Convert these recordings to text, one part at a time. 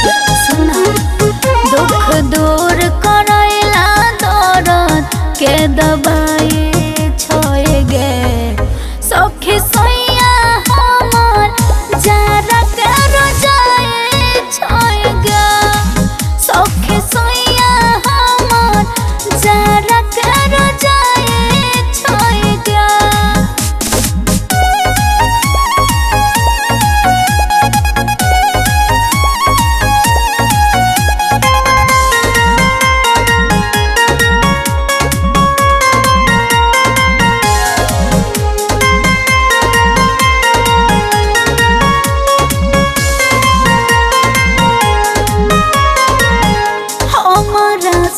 सुना दुख दूर करैला दर्द के दबाई छोए गे सखी सोइया हमर जरा के रोजाए छोए गे सखी सोइया हमर जरा के रोजाए छोए गे।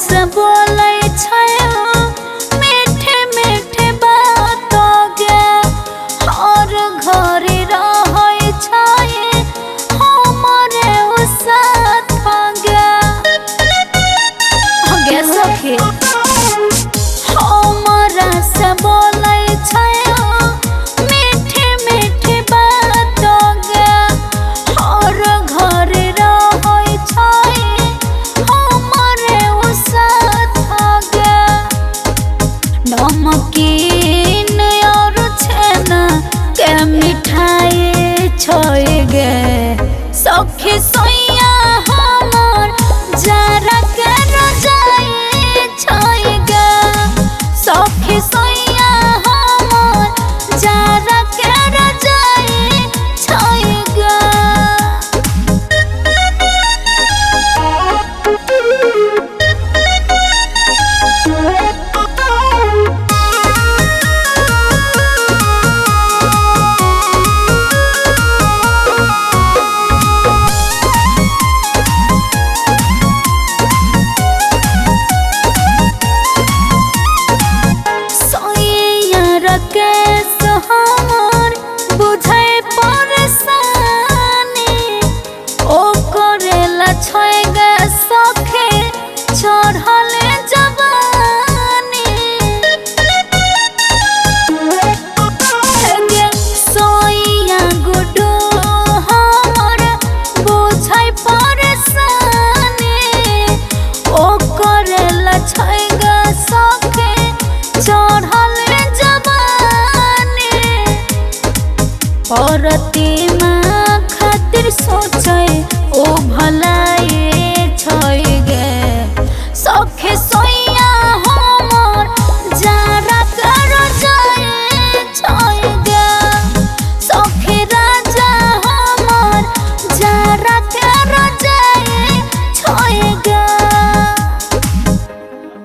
से बोले मीठे मीठे बात गे और घरे रहे हमारे साथ गे सखी हमारा से बोले मीठे मीठे बात गे और घरे नमकीन और छेना के मिठाई छोए गे सखी सोइया हमर जरा के रोजाए छोए गे सखी सोइया हमर जरा के रोजाए छोए गे। केस हमर बुझे परेशानी ओ करेला छोए गे सखे चढ़ले जवानी गे सोइया गुडू हमर बुझे परेशानी ओ करेला छोए गे सखे चढ़ले औरती माँ खातिर सोच